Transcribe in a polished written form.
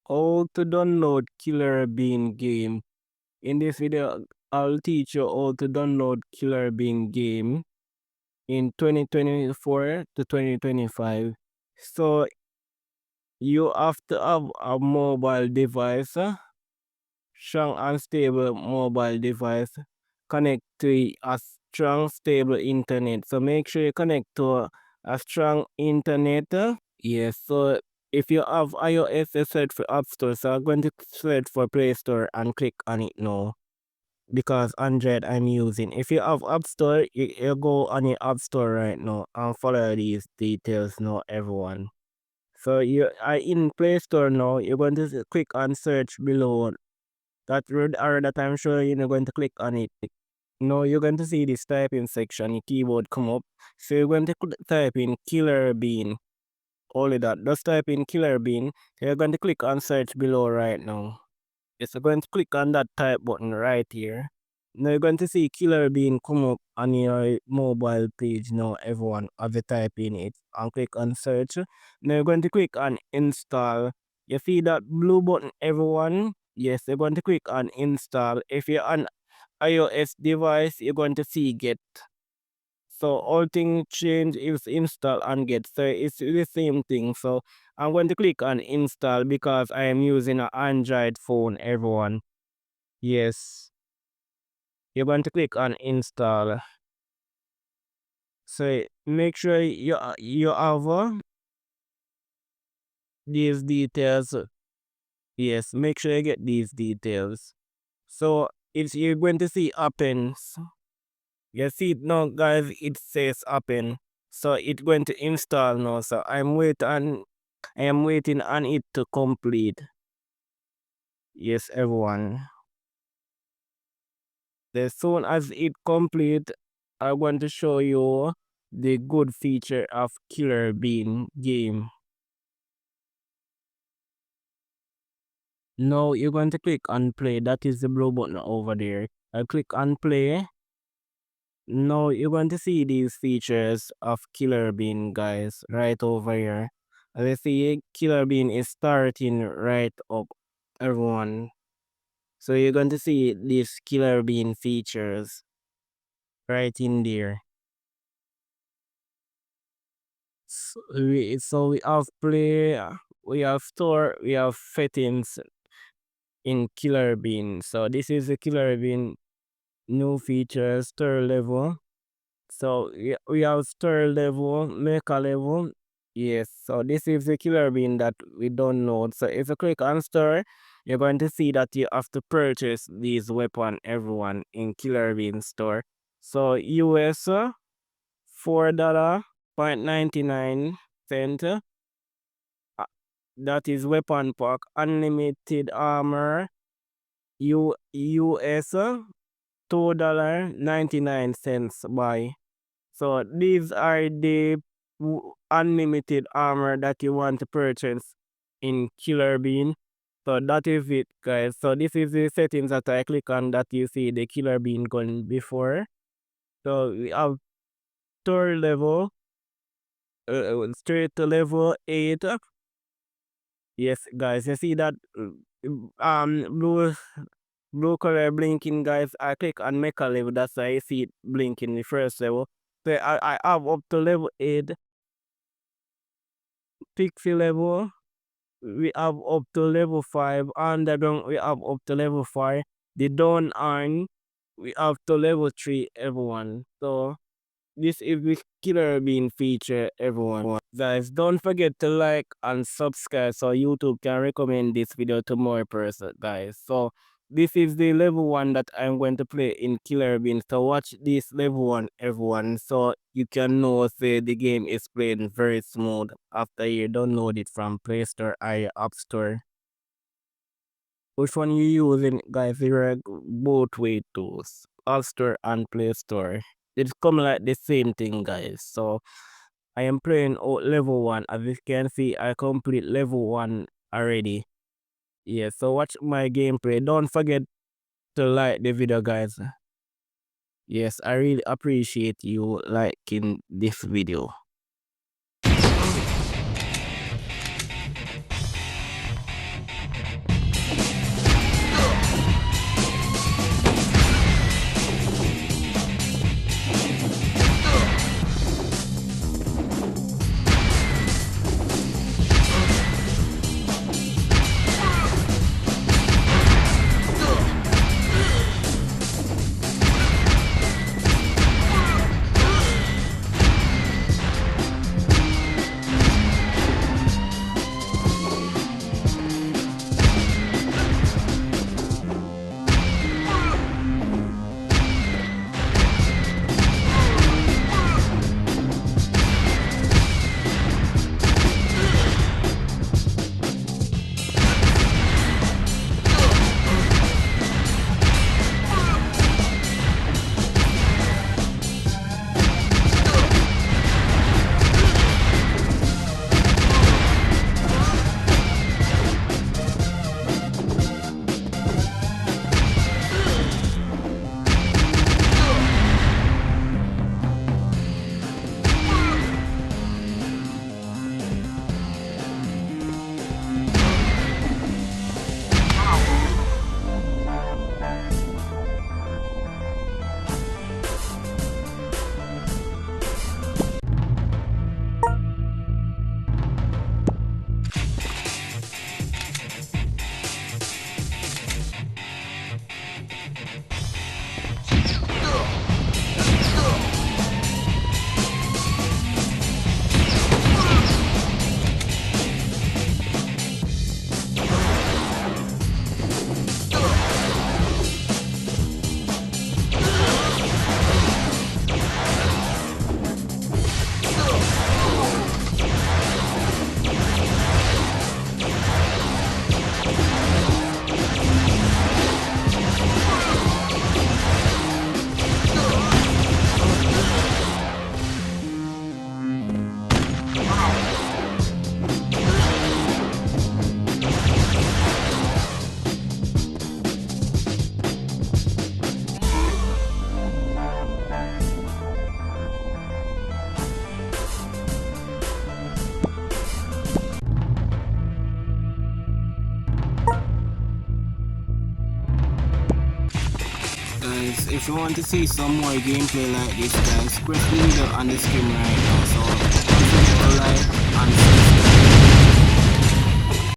How to download Killer Bean game. In this video, I'll teach you how to download Killer Bean game in 2024 to 2025. So you have to have a mobile device, strong and stable mobile device, connect to a strong stable internet. So make sure you connect to a strong internet. Yes, so if you have iOS, you search for App Store. So I'm going to search for Play Store and click on it now because Android I'm using. If you have App Store, you go on your App Store right now and follow these details now, everyone. So you are in Play Store now. You're going to click on search below that red arrow that I'm showing you. You're going to click on it. Now you're going to see this typing section. Your keyboard come up. So you're going to type in Killer Bean. Only that. Just type in Killer Bean. You're going to click on search below right now. Yes, you're going to click on that type button right here. Now you're going to see Killer Bean come up on your mobile page now, everyone, as you type in it and click on search. Now you're going to click on install. You see that blue button, everyone? Yes, you're going to click on install. If you're on iOS device, you're going to see get. So all thing change is install and get. So it's the same thing. So I'm going to click on install because I am using an Android phone, everyone. Yes. You're going to click on install. So make sure you have these details. Yes, make sure you get these details. So it's you're going to see appends. You see it now, guys, it says open. So it's going to install now. So I am waiting on it to complete. Yes, everyone. As soon as it complete, I want to show you the good feature of Killer Bean game. Now you're going to click on play. That is the blue button over there. I click on play. Now you're going to see these features of Killer Bean, guys, right over here. As you see, Killer Bean is starting right up, everyone. So you're going to see these Killer Bean features right in there. So we have play, we have store, we have settings in Killer Bean. So this is the Killer Bean new features, store level. So we have store level, mecha level. Yes, so this is the Killer Bean that we download. So if you click on store, you're going to see that you have to purchase these weapon, everyone, in Killer Bean store. So US $4.99. That is weapon pack, unlimited armor. US $2.99 buy. So these are the unlimited armor that you want to purchase in Killer Bean. So that is it, guys. So this is the settings that I click on that you see the Killer Bean gun before. So we have third level, straight to level 8. Yes, guys, you see that blue color blinking, guys. I click on mecha level, that's why I see it blinking the first level. So I have up to level 8. Pixie level, we have up to level 5. Underground, we have up to level 5. The Dawn Iron, we have to level 3, everyone. So this is the Killer Bean feature, everyone. Guys, don't forget to like and subscribe so YouTube can recommend this video to more person, guys. So this is the level 1 that I'm going to play in Killer Bean. So watch this level 1, everyone, so you can know say the game is playing very smooth after you download it from Play Store or App Store. Which one you using, guys? There are both way tools, App Store and Play Store. It's come like the same thing, guys. So I am playing level 1. As you can see, I complete level 1 already. Yeah, so watch my gameplay. Don't forget to like the video, guys. Yes, I really appreciate you liking this video. guys, if you want to see some more gameplay like this, guys, press the video on the screen right now. So don't forget to like and subscribe.